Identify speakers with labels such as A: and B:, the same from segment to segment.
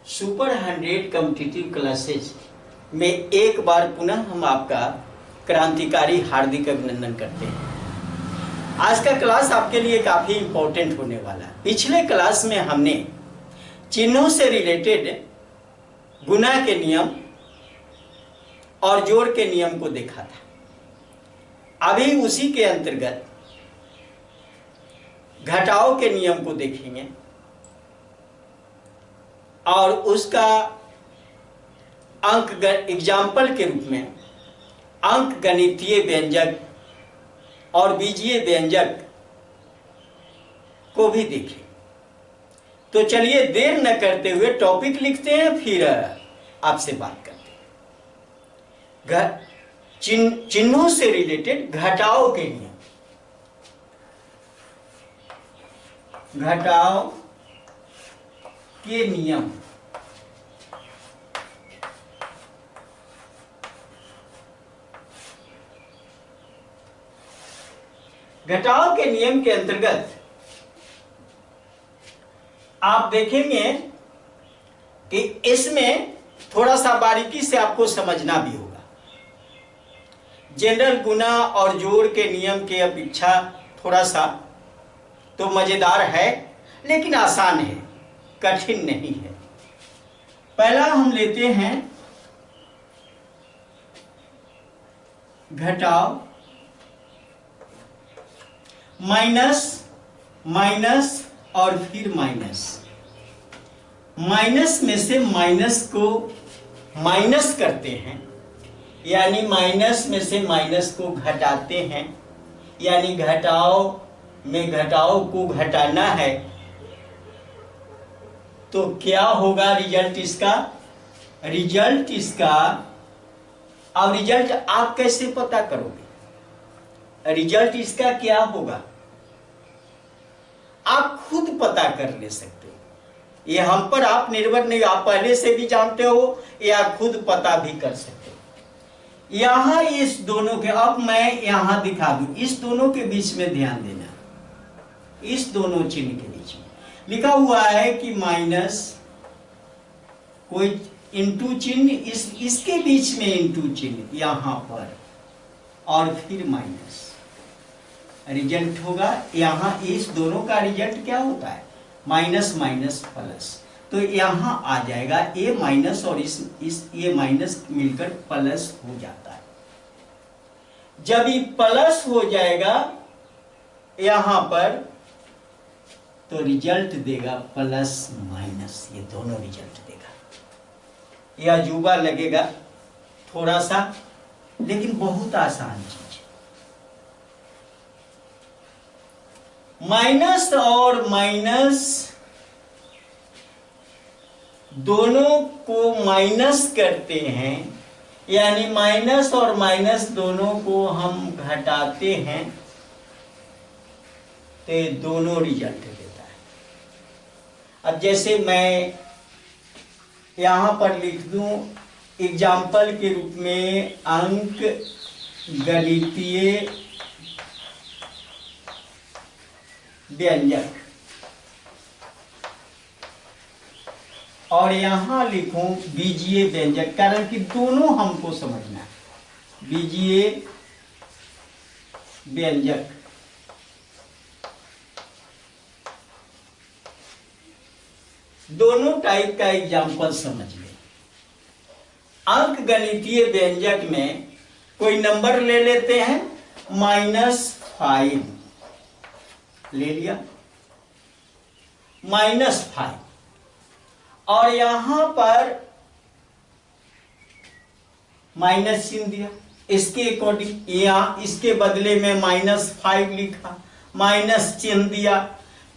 A: Super 100 competitive classes में एक बार पुनः हम आपका क्रांतिकारी हार्दिक अभिनंदन करते हैं। आज का क्लास आपके लिए काफ़ी इम्पोर्टेंट होने वाला है। पिछले क्लास में हमने चिन्हों से रिलेटेड गुणा के नियम और जोड़ के नियम को देखा था। अभी उसी के अंतर्गत घटाव के नियम को देखेंगे और उसका अंक एग्जाम्पल के रूप में अंक गणितीय व्यंजक और बीजीय व्यंजक को भी देखें। तो चलिए देर न करते हुए टॉपिक लिखते हैं, फिर आपसे बात करते हैं। चिन्हों से रिलेटेड घटाव के नियम। घटाव के नियम घटाव के नियम के अंतर्गत आप देखेंगे कि इसमें थोड़ा सा बारीकी से आपको समझना भी होगा। जनरल गुणा और जोड़ के नियम के अपेक्षा थोड़ा सा तो मजेदार है, लेकिन आसान है, कठिन नहीं है। पहला हम लेते हैं घटाव माइनस माइनस और फिर माइनस। माइनस में से माइनस को माइनस करते हैं, यानी माइनस में से माइनस को घटाते हैं, यानी घटाव में घटाव को घटाना है। तो क्या होगा रिजल्ट इसका? अब रिजल्ट आप कैसे पता करोगे? रिजल्ट इसका क्या होगा आप खुद पता कर ले सकते हो। ये हम पर आप निर्भर नहीं, आप पहले से भी जानते हो या खुद पता भी कर सकते हो। यहां इस दोनों के, अब मैं यहां दिखा दूं, इस दोनों के बीच में ध्यान देना। इस दोनों चिन्ह के बीच में लिखा हुआ है कि माइनस, कोई इंटू चिन्ह, इसके बीच में इंटू चिन्ह यहां पर, और फिर माइनस। रिजल्ट होगा यहां, इस दोनों का रिजल्ट क्या होता है? Minus minus plus. तो यहां आ जाएगा ए माइनस और इस ये माइनस मिलकर प्लस हो जाता है। जब ये प्लस हो जाएगा यहां पर, तो रिजल्ट देगा प्लस माइनस, ये दोनों रिजल्ट देगा। यह अजूबा लगेगा थोड़ा सा, लेकिन बहुत आसान चीज। माइनस और माइनस दोनों को माइनस करते हैं, यानी माइनस और माइनस दोनों को हम घटाते हैं, तो ये दोनों रिजल्ट देता है। अब जैसे मैं यहां पर लिख दूं एग्जाम्पल के रूप में अंक गणितीय व्यंजक, और यहां लिखूं बीजीय व्यंजक, कारण कि दोनों हमको समझना है। बीजीय व्यंजक दोनों टाइप का एग्जाम्पल समझ लें। अंक गणितीय व्यंजक में कोई नंबर ले लेते हैं, -5 ले लिया, -5, और यहां पर माइनस चिन्ह दिया। इसके अकॉर्डिंग यहां इसके बदले में -5 लिखा, माइनस चिन्ह दिया।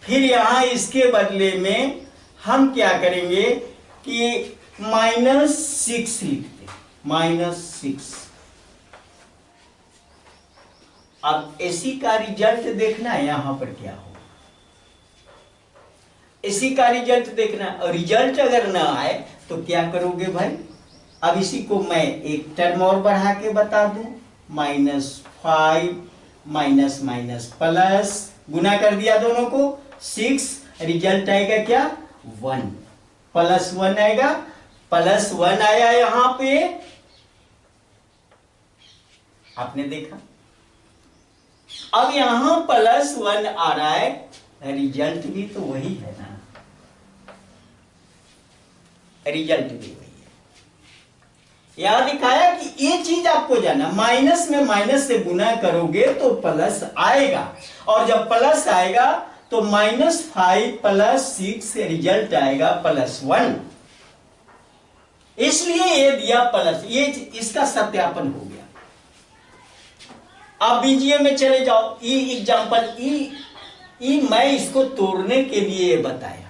A: फिर यहां इसके बदले में हम क्या करेंगे कि -6 लिखते, -6। अब इसी का रिजल्ट देखना है, यहां पर क्या होगा, इसी का रिजल्ट देखना है। और रिजल्ट अगर ना आए तो क्या करोगे भाई? अब इसी को मैं एक टर्म और बढ़ा के बता दूं, -5 माइनस माइनस प्लस, गुना कर दिया दोनों को, 6, रिजल्ट आएगा क्या? 1। +1 आएगा, +1 आया यहां पे, आपने देखा। अब यहां +1 आ रहा है, रिजल्ट भी तो वही है ना, रिजल्ट भी वही है। यहां दिखाया कि ये चीज आपको जाना, माइनस में माइनस से गुना करोगे तो प्लस आएगा, और जब प्लस आएगा तो -5 + 6 रिजल्ट आएगा +1। इसलिए ये दिया प्लस, ये इसका सत्यापन हो गया। आप बीजीए में चले जाओ, ई एग्जाम्पल, ई मैं इसको तोड़ने के लिए बताया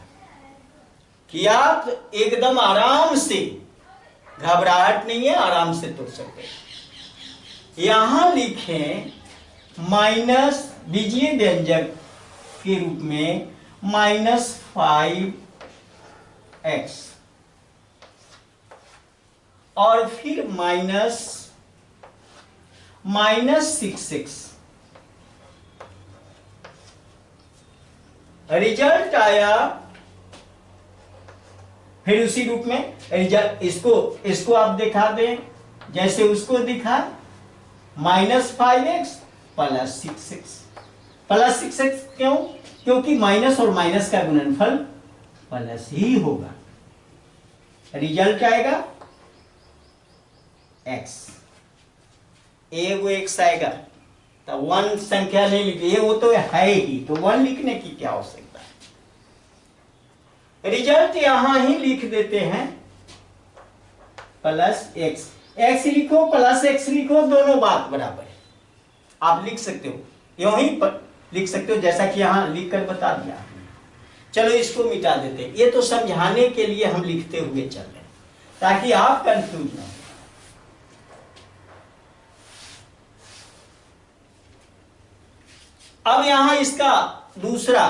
A: कि आप एकदम आराम से, घबराहट नहीं है, आराम से तोड़ सकते हैं। यहां लिखें माइनस, बीजीय व्यंजक के रूप में -5x और फिर -6x। रिजल्ट आया, फिर उसी रूप में रिजल्ट, इसको आप दिखा दें जैसे उसको दिखा, -5x + 6x। +6x क्यों? क्योंकि माइनस और माइनस का गुणनफल प्लस ही होगा। रिजल्ट आएगा x, वो x आएगा, तो 1 संख्या नहीं लिखी, ये वो तो है ही, तो 1 लिखने की क्या आवश्यकता है। रिजल्ट यहां ही लिख देते हैं +x, x लिखो +x लिखो, दोनों बात बराबर है, आप लिख सकते हो, यूं ही लिख सकते हो जैसा कि यहां लिखकर बता दिया। चलो इसको मिटा देते हैं, ये तो समझाने के लिए हम लिखते हुए चल रहे हैं ताकि आप कंफ्यूज ना हो। अब यहां इसका दूसरा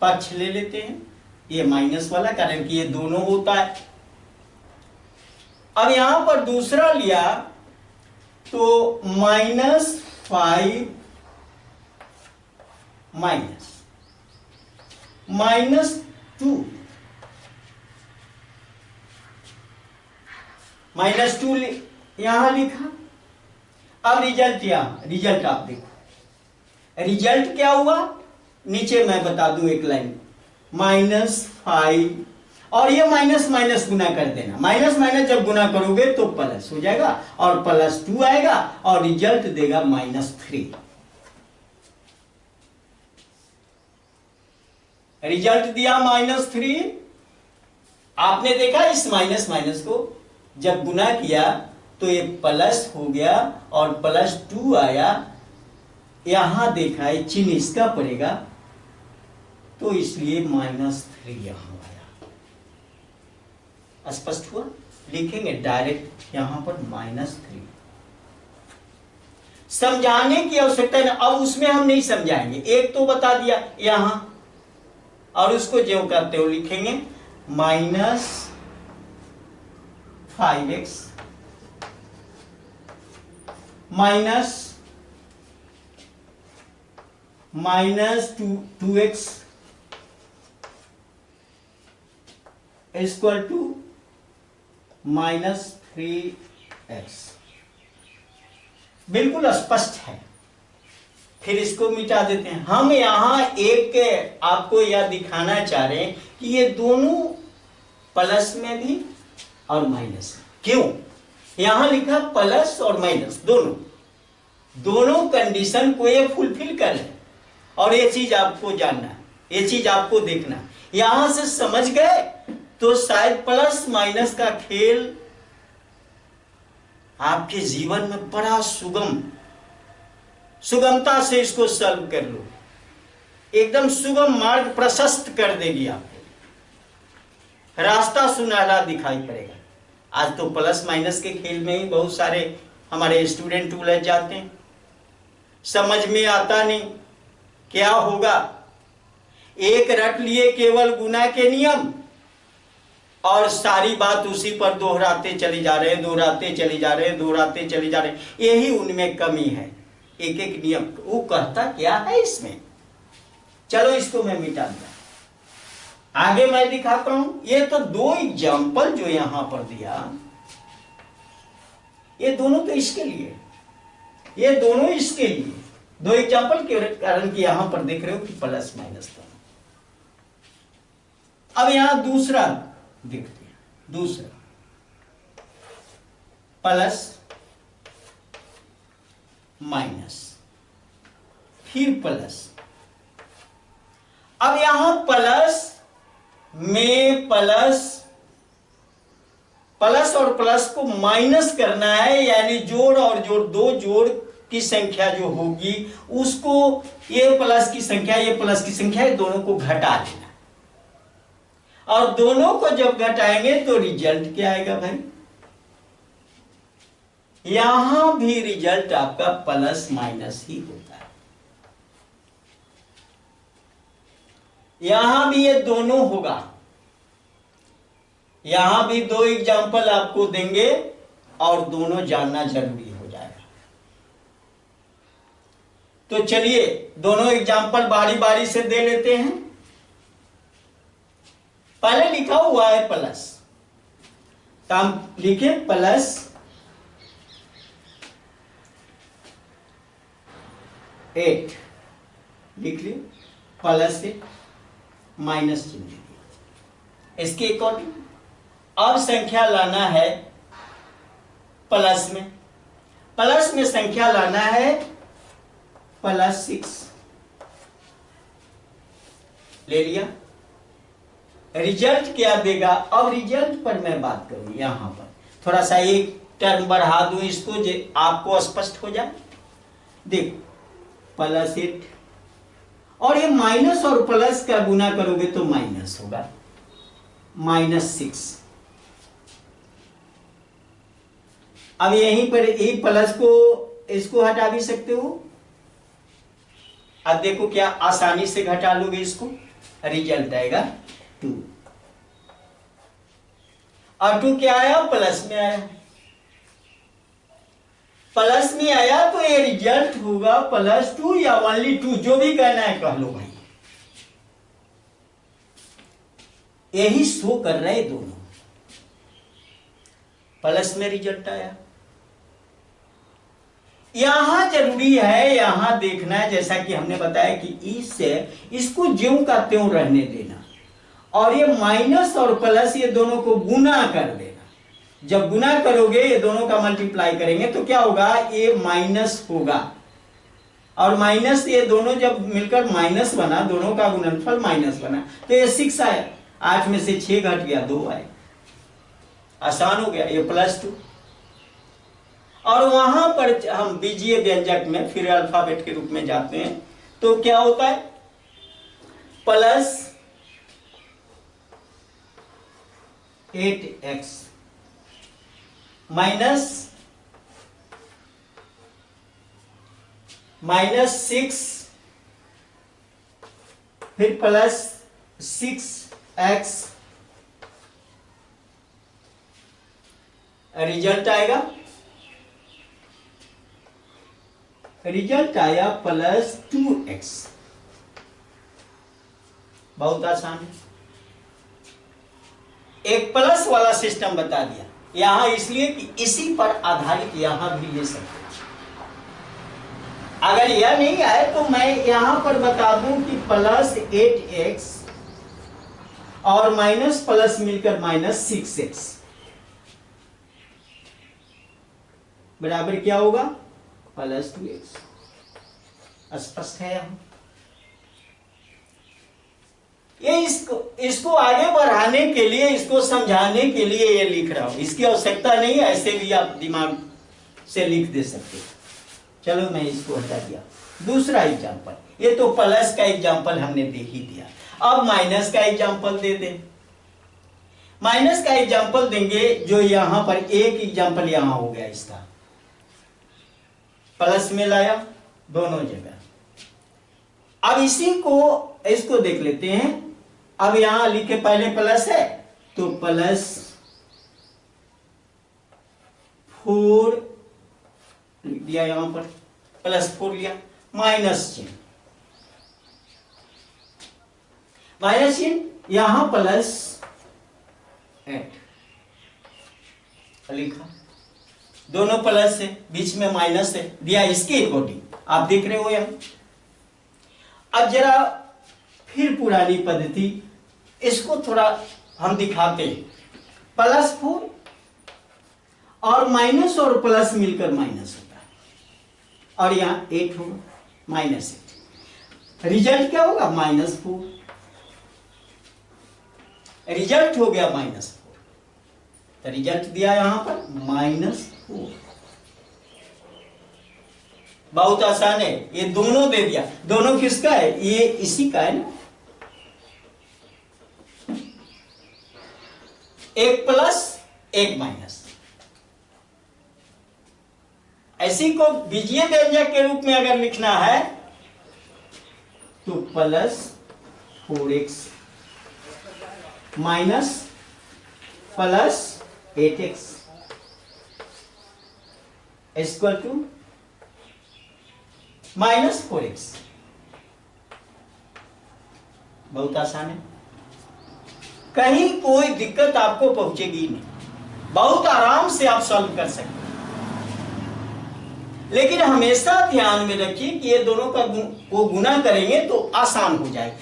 A: पक्ष ले लेते हैं, ये माइनस वाला, कारण कि ये दोनों होता है। अब यहां पर दूसरा लिया तो -5 -2 -2 यहां लिखा। अब रिजल्ट, यहां रिजल्ट आप देखो, रिजल्ट क्या हुआ, नीचे मैं बता दूं एक लाइन, -5 और ये माइनस माइनस गुना कर देना, माइनस माइनस जब गुना करोगे तो प्लस हो जाएगा और +2 आएगा और रिजल्ट देगा -3। रिजल्ट दिया -3। आपने देखा इस माइनस माइनस को जब गुना किया तो ये प्लस हो गया और +2 आया, यहां देखा है चिन्ह इसका पड़ेगा तो इसलिए -3 यहां आया। स्पष्ट हुआ? लिखेंगे डायरेक्ट यहां पर -3, समझाने की आवश्यकता है ना। अब उसमें हम नहीं समझाएंगे, एक तो बता दिया यहां, और उसको जो करते हो लिखेंगे -5x -2x equal to -3x। बिल्कुल स्पष्ट है। फिर इसको मिटा देते हैं। हम यहां एक आपको यह दिखाना चाह रहे हैं कि ये दोनों प्लस में भी और माइनस में। क्यों? यहां लिखा प्लस और माइनस दोनों कंडीशन को ये फुलफिल कर ले, और ये चीज आपको जानना, ये चीज आपको देखना। यहां से समझ गए तो शायद प्लस माइनस का खेल आपके जीवन में बड़ा सुगमता से इसको सॉल्व कर लो, एकदम सुगम मार्ग प्रशस्त कर देगी आपको, रास्ता सुनहरा दिखाई पड़ेगा। आज तो प्लस माइनस के खेल में ही बहुत सारे हमारे स्टूडेंट उलझ जाते हैं, समझ में आता नहीं क्या होगा। एक रट लिए केवल गुना के नियम और सारी बात उसी पर दोहराते चले जा रहे हैं। यही उनमें कमी है। एक एक नियम वो कहता क्या है इसमें। चलो इसको मैं मिटा दिया। आगे मैं दिखाता हूं। ये तो दो एग्जाम्पल जो यहां पर दिया, ये दोनों तो इसके लिए, ये दोनों इसके लिए दो एग्जाम्पल के कारण कि यहां पर देख रहे हो कि प्लस माइनस दोनों। अब यहां दूसरा देखते हैं, दूसरा प्लस माइनस फिर प्लस। अब यहां प्लस में प्लस प्लस और प्लस को माइनस करना है, यानी जोड़ और जोड़, दो जोड़ की संख्या जो होगी उसको, ये प्लस की संख्या ये प्लस की संख्या, ये दोनों को घटा देना। और दोनों को जब घटाएंगे तो रिजल्ट क्या आएगा भाई? यहां भी रिजल्ट आपका प्लस माइनस ही होता है। यहां भी ये दोनों होगा। यहां भी दो एग्जाम्पल आपको देंगे और दोनों जानना जरूरी हो जाएगा। तो चलिए दोनों एग्जाम्पल बारी बारी से दे लेते हैं। पहले लिखा हुआ है प्लस, तो हम लिखे प्लस 8, लिख लिया प्लस 8 माइनस चिन्ह दिया। इसके अकॉर्डिंग अब संख्या लाना है प्लस में, प्लस में संख्या लाना है +6, ले लिया। रिजल्ट क्या देगा? अब रिजल्ट पर मैं बात करूं, यहां पर थोड़ा सा एक टर्म बढ़ा दूं इसको, जो आपको स्पष्ट हो जाए। देखो +8 और ये माइनस और प्लस का गुना करोगे तो माइनस होगा, -6। अब यहीं पर एक प्लस को इसको हटा भी सकते हो। अब देखो क्या आसानी से घटा लोगे इसको, रिजल्ट आएगा 2। और 2 क्या आया? प्लस में आया। प्लस में आया तो ये रिजल्ट होगा +2 या ओनली 2, जो भी कहना है कह लो भाई। यही शो कर रहे दोनों, प्लस में रिजल्ट आया। यहां जरूरी है, यहां देखना है, जैसा कि हमने बताया कि इससे इसको ज्यों का त्यों रहने देना, और ये माइनस और प्लस ये दोनों को गुना कर देना। जब गुना करोगे, ये दोनों का मल्टीप्लाई करेंगे तो क्या होगा? ये माइनस होगा, और माइनस ये दोनों जब मिलकर माइनस बना, दोनों का गुणनफल माइनस बना, तो ये 6 आया। 8 में से 6 घट गया, 2 आए। आसान हो गया, ये +2। और वहां पर हम बीजीय व्यंजक में फिर अल्फाबेट के रूप में जाते हैं, तो क्या होता है? +8x -6 फिर +6x, रिजल्ट आएगा, रिजल्ट आया +2x। बहुत आसान है। एक प्लस वाला सिस्टम बता दिया यहां, इसलिए कि इसी पर आधारित यहां भी ले सकते हैं। अगर यह नहीं आए तो मैं यहां पर बता दूं कि +8x और माइनस प्लस मिलकर -6x बराबर क्या होगा? +2x। स्पष्ट है यहां। ये इसको आगे बढ़ाने के लिए, इसको समझाने के लिए ये लिख रहा हूं, इसकी आवश्यकता नहीं है, ऐसे भी आप दिमाग से लिख दे सकते हो। चलो मैं इसको हटा दिया। दूसरा एग्जांपल, ये तो प्लस का एग्जांपल हमने दे ही दिया। अब माइनस का एग्जांपल दे दें। माइनस का एग्जांपल देंगे, जो यहां पर एक एग्जांपल यहां हो गया, इसका प्लस में लाया दोनों जगह। अब इसी को, इसको देख लेते हैं। अब यहां लिखे पहले प्लस है तो +4 लिख दिया, यहां पर +4 लिया, माइनस चिन्ह। माइनस इन यहां प्लस 8 लिखा, दोनों प्लस है, बीच में माइनस है, दिया इसके अकॉर्डिंग आप देख रहे हो यहाँ। अब जरा फिर पुरानी पद्धति, इसको थोड़ा हम दिखाते हैं। +4 और माइनस और प्लस मिलकर माइनस होता है, और यहाँ 8 होगा, -8। रिजल्ट क्या होगा? -4। रिजल्ट हो गया -4, तो रिजल्ट दिया यहां पर -4। बहुत आसान है, ये दोनों दे दिया। दोनों किसका है? ये इसी का है ना, एक प्लस एक माइनस। ऐसी को बीजीय व्यंजक के रूप में अगर लिखना है तो +4x minus +8x equal to -4x। बहुत आसान है, कहीं कोई दिक्कत आपको पहुंचेगी नहीं, बहुत आराम से आप सॉल्व कर सकते हैं। लेकिन हमेशा ध्यान में रखिए कि ये दोनों का को गुना करेंगे तो आसान हो जाए।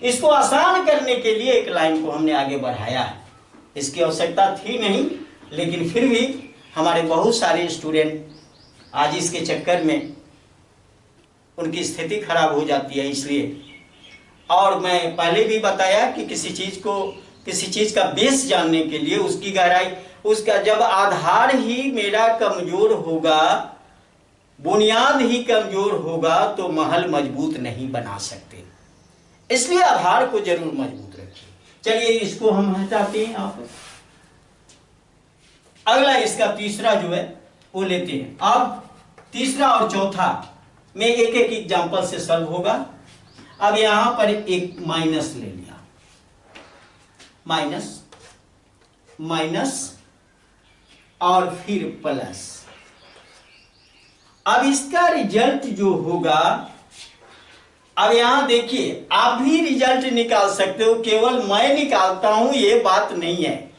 A: इसको आसान करने के लिए एक लाइन को हमने आगे बढ़ाया है। इसकी आवश्यकता थी नहीं, लेकिन फिर भी हमारे बहुत सारे स्टूडेंट आज इसके चक्कर में उनकी स्थिति खराब हो जाती है, इसलिए। और मैं पहले भी बताया कि किसी चीज का बेस जानने के लिए उसकी गहराई, उसका जब आधार ही मेरा कमजोर होगा, बुनियाद ही कमजोर होगा, तो महल मजबूत नहीं बना सकते। इसलिए आधार को जरूर मजबूत रखिए। चलिए इसको हम हटाते हैं आप। अगला इसका तीसरा जो है वो लेते हैं। अब तीसरा और चौथा में एक एक एग्जांपल से सॉल्व होगा। अब यहां पर एक माइनस ले लिया, माइनस और फिर प्लस। अब इसका रिजल्ट जो होगा, अब यहां देखिए, आप भी रिजल्ट निकाल सकते हो, केवल मैं निकालता हूं ये बात नहीं है,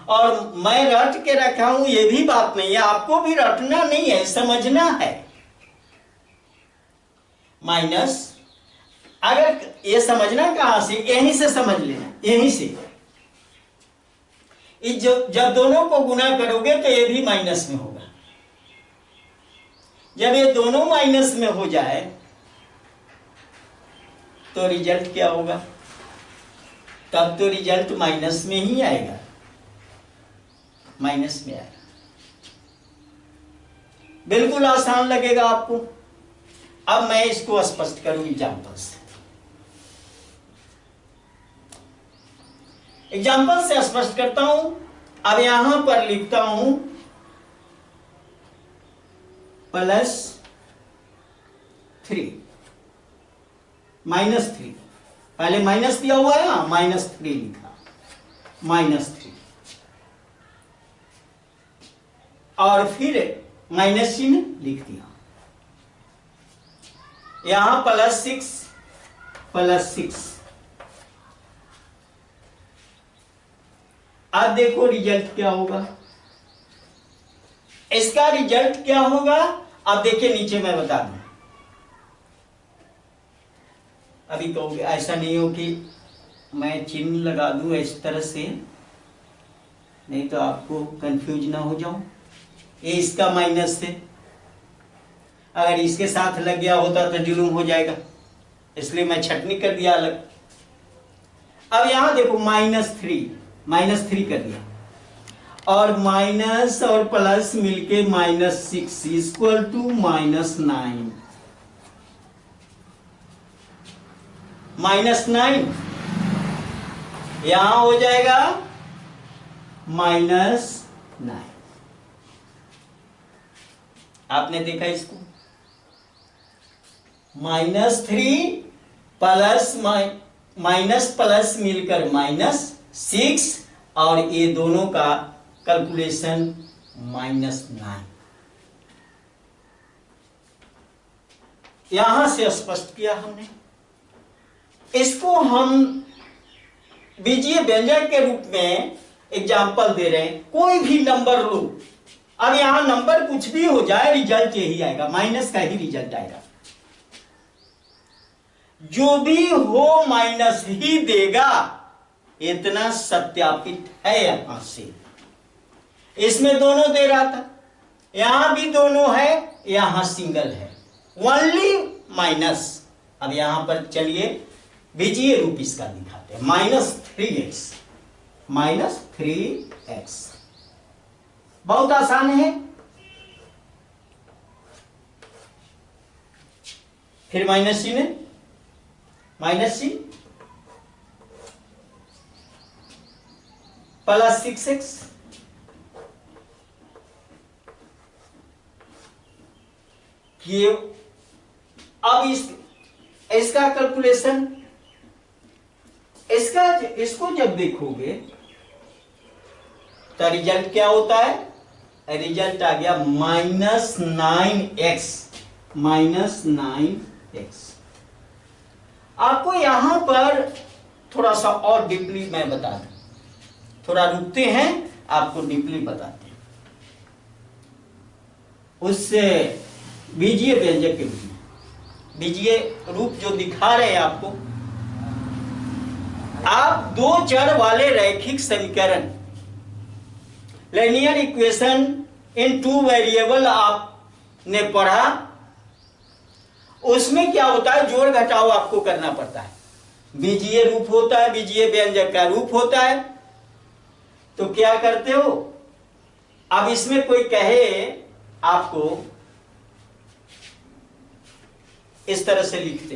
A: और मैं रट के रखा हूं ये भी बात नहीं है। आपको भी रटना नहीं है, समझना है। माइनस, अगर ये समझना कहां से, यहीं से समझ लेना, यहीं से। जब दोनों को गुना करोगे तो ये भी माइनस में होगा। जब ये दोनों माइनस में हो जाए तो रिजल्ट क्या होगा? तब तो रिजल्ट माइनस में ही आएगा, माइनस में आएगा। बिल्कुल आसान लगेगा आपको। अब मैं इसको स्पष्ट करूं एग्जाम्पल से। एग्जाम्पल से स्पष्ट करता हूं। अब यहां पर लिखता हूं +3 -3। पहले माइनस दिया हुआ है ना, -3 लिखा, -3 और फिर माइनस चिन्ह लिख दिया। यहां +6 अब देखो रिजल्ट क्या होगा। इसका रिजल्ट क्या होगा? अब देखिए नीचे मैं बता दूं। अभी कहोगे ऐसा नहीं हो कि मैं चिन्ह लगा दूं इस तरह से, नहीं तो आपको कंफ्यूज ना हो जाओ। ये इसका माइनस है, अगर इसके साथ लग गया होता तो जुलूम हो जाएगा, इसलिए मैं छटनी कर दिया अलग। अब यहां देखो -3 कर दिया, और माइनस और प्लस मिलके -6 इक्वल टू -9। -9 यहां हो जाएगा -9। आपने देखा इसको, -3 प्लस माइनस प्लस मिलकर -6, और ये दोनों का कैलकुलेशन -9। यहां से स्पष्ट किया हमने। इसको हम बीजीय व्यंजक के रूप में एग्जाम्पल दे रहे हैं। कोई भी नंबर लो, अब यहां नंबर कुछ भी हो जाए रिजल्ट यही आएगा, माइनस का ही रिजल्ट आएगा। जो भी हो माइनस ही देगा, इतना सत्यापित है यहां से। इसमें दोनों दे रहा था, यहां भी दोनों है, यहां सिंगल है, ओनली माइनस। अब यहां पर चलिए बीजीय रूप इसका दिखाते हैं, -3x, -3x। बहुत आसान है। फिर माइनस चिन्ह, माइनस चिन्ह +6x, ये अब इसका कैलकुलेशन, इसको जब देखोगे तो रिजल्ट क्या होता है? रिजल्ट आ गया -9x, -9x। आपको यहां पर थोड़ा सा और डीपली मैं बता दूं, थोड़ा रुकते हैं, आपको डीपली बताते हैं। उससे बीजीय व्यंजक के रूप में, बीजीय रूप जो दिखा रहे हैं आपको, आप दो चर वाले रैखिक समीकरण, linear equation in two variable आपने पढ़ा। उसमें क्या होता है? जोड़ घटाव आपको करना पड़ता है। बीजीय रूप होता है, बीजीय व्यंजक का रूप होता है। तो क्या करते हो? अब इसमें कोई कहे आपको इस तरह से लिखते,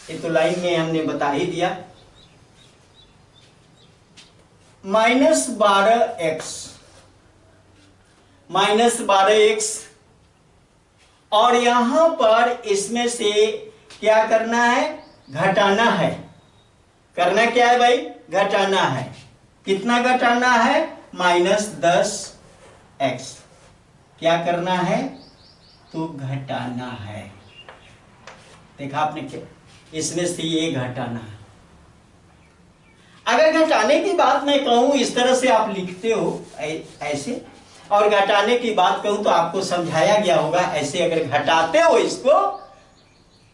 A: ये तो लाइन में हमने बता ही दिया, -12x, -12x, और यहां पर इसमें से क्या करना है? घटाना है। करना क्या है भाई? घटाना है। कितना घटाना है? -10x। क्या करना है? तो घटाना है। देखा आपने क्या? इसमें से ये घटाना है। अगर घटाने की बात मैं कहूं, इस तरह से आप लिखते हो ऐसे, और घटाने की बात कहूं तो आपको समझाया गया होगा ऐसे। अगर घटाते हो इसको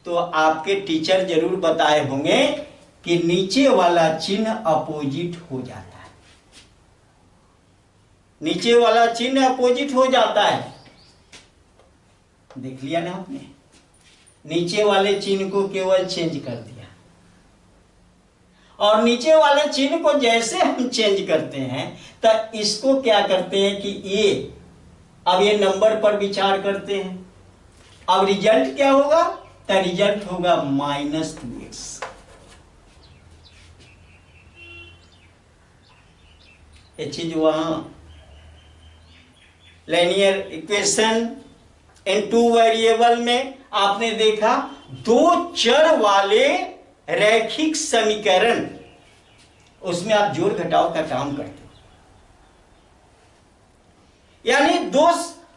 A: तो आपके टीचर जरूर बताए होंगे कि नीचे वाला चिन्ह अपोजिट हो जाता है। नीचे वाला चिन्ह अपोजिट हो जाता है। देख लिया ना आपने? नीचे वाले चिन्ह को केवल चेंज कर दिया, और नीचे वाले चिन्ह को जैसे हम चेंज करते हैं तो इसको क्या करते हैं कि ये, अब ये नंबर पर विचार करते हैं। अब रिजल्ट क्या होगा? तो रिजल्ट होगा -2x। ये चीज वहां linear equation in two variable में आपने देखा, दो चर वाले रैखिक समीकरण, उसमें आप जोड़ घटाव का काम करते हो। यानी दो,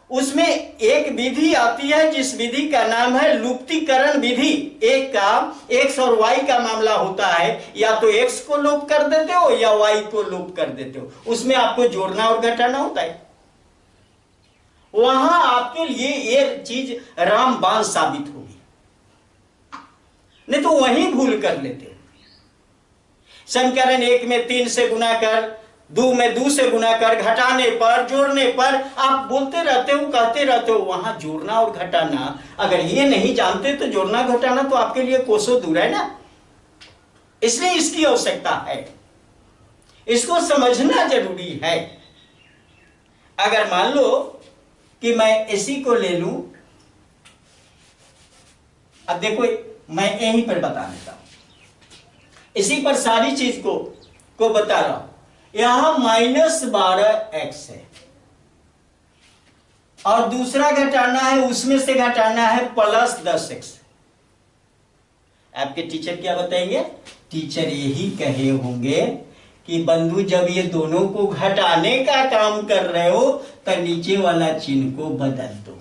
A: उसमें एक विधि आती है जिस विधि का नाम है लुप्तीकरण विधि। एक का x और y का मामला होता है, या तो x को लोप कर देते हो या y को लोप कर देते हो। उसमें आपको जोड़ना और घटाना होता है। वहां आपके लिए ये चीज रामबाण साबित होगी, नहीं तो वहीं भूल कर लेते हो। समीकरण 1 में 3 से गुना कर, 2 में 2 से गुना कर, घटाने पर, जोड़ने पर आप बोलते रहते हो, कहते रहते हो। वहां जोड़ना और घटाना अगर ये नहीं जानते तो जोड़ना घटाना तो आपके लिए कोसों दूर है ना। इसलिए इसकी आवश्यकता है, इसको समझना जरूरी है। अगर मान लो कि मैं इसी को ले लूं, अब देखो मैं यहीं पर बता देता हूं, इसी पर सारी चीज को बता रहा हूं। यहां -12x है और दूसरा घटाना है, उसमें से घटाना है +10x। आपके टीचर क्या बताएंगे? टीचर यही कहे होंगे कि बंधु जब ये दोनों को घटाने का काम कर रहे हो तो नीचे वाला चिन्ह को बदल दो,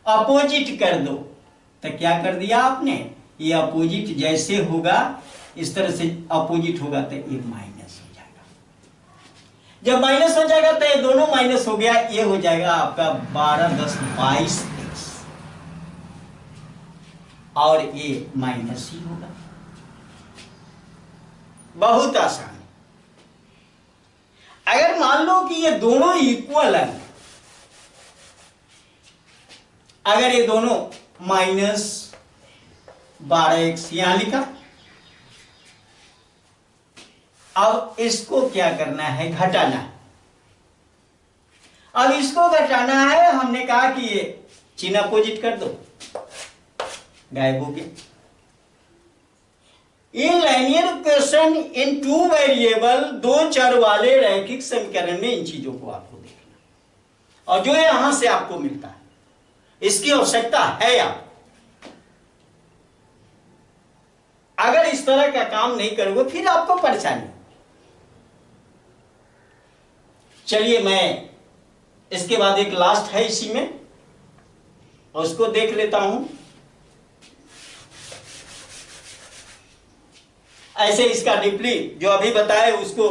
A: अपोजिट कर दो। तो क्या कर दिया आपने? ये अपोजिट जैसे होगा इस तरह से अपोजिट होगा तो ये माइनस हो जाएगा। जब माइनस हो जाएगा तो ये दोनों माइनस हो गया, ये हो जाएगा आपका 12 10 22x और ये माइनस ही होगा। बहुत आसान है। अगर मान लो कि ये दोनों इक्वल है, अगर ये दोनों -12x यहां लिखा, अब इसको क्या करना है, घटाना है। अब इसको घटाना है, हमने कहा कि ये चिन्ह अपोजिट कर दो, गायब हो गया। In linear equation in two variable, दो चर वाले रैखिक समीकरण में इन चीजों को आपको देखना, और जो यहां से आपको मिलता है इसकी आवश्यकता है। आप अगर इस तरह का काम नहीं करोगे फिर आपको परेशानी। चलिए मैं इसके बाद एक लास्ट है इसी में, और उसको देख लेता हूं। ऐसे इसका डीपली जो अभी बताए उसको,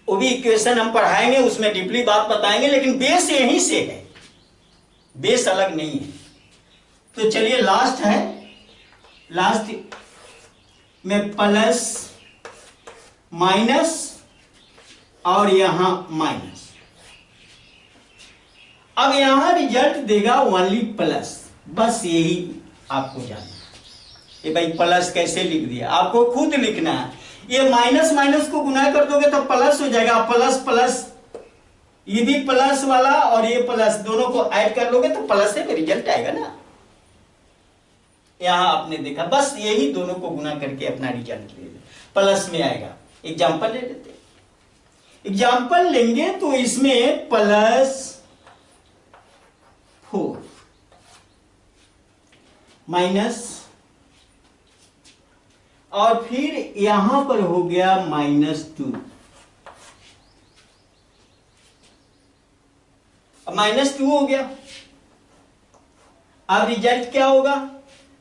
A: वो भी इक्वेशन हम पढ़ाएंगे, उसमें डीपली बात बताएंगे, लेकिन बेस यहीं से है, बेस अलग नहीं है। तो चलिए लास्ट है, लास्ट में प्लस माइनस और यहां माइनस। अब यहां रिजल्ट देगा ओनली प्लस, बस यही आपको जानना। ये भाई प्लस कैसे लिख दिया, आपको खुद लिखना है। ये माइनस माइनस को गुना कर दोगे तो प्लस हो जाएगा, प्लस प्लस, ये भी प्लस वाला और ये प्लस, दोनों को ऐड कर लोगे तो प्लस से रिजल्ट आएगा ना। यहां आपने देखा, बस यही दोनों को गुना करके अपना रिजल्ट ले लो, प्लस में आएगा। एग्जाम्पल ले लेते, एग्जाम्पल लेंगे तो इसमें +4 माइनस, और फिर यहां पर हो गया -2, -2 हो गया। अब रिजल्ट क्या होगा,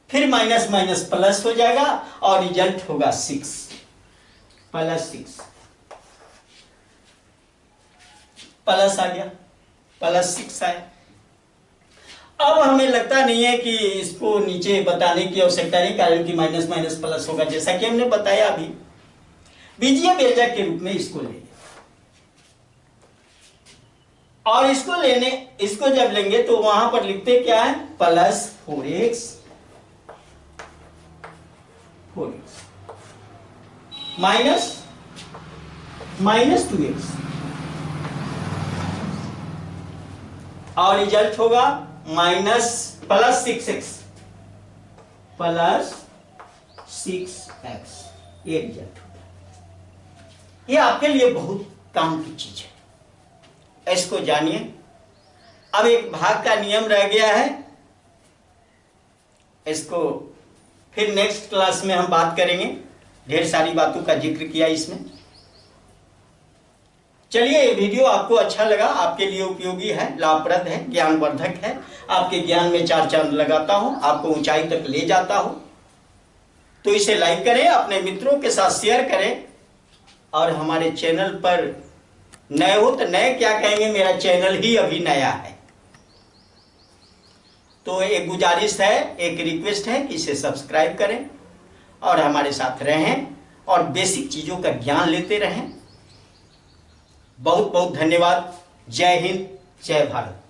A: फिर माइनस माइनस प्लस हो जाएगा और रिजल्ट होगा 6, +6, प्लस आ गया, +6 आया। अब हमें लगता नहीं है कि इसको नीचे बताने की आवश्यकता नहीं, कारण कि माइनस माइनस प्लस होगा, जैसा कि हमने बताया अभी। बीजीय व्यंजक के रूप में इसको लेंगे, और इसको जब लेंगे तो वहां पर लिखते क्या है, +4x -2x, और रिजल्ट होगा +6x, ये रिजल्ट होगा। ये आपके लिए बहुत काम की चीज है, इसको जानिए। अब एक भाग का नियम रह गया है, इसको फिर नेक्स्ट क्लास में हम बात करेंगे। ढेर सारी बातों का जिक्र किया इसमें। चलिए, ये वीडियो आपको अच्छा लगा, आपके लिए उपयोगी है, लाभप्रद है, ज्ञानवर्धक है, आपके ज्ञान में 4 चांद लगाता हूं, आपको ऊंचाई तक ले जाता हूं। तो इसे लाइक करें, अपने मित्रों के साथ शेयर करें, और हमारे चैनल पर नए हो तो नए क्या कहेंगे, मेरा चैनल ही अभी नया है, तो एक गुजारिश है, एक रिक्वेस्ट है कि इसे सब्सक्राइब करें और हमारे साथ रहें और बेसिक चीजों का ज्ञान लेते रहें। बहुत बहुत धन्यवाद। जय हिंद, जय भारत।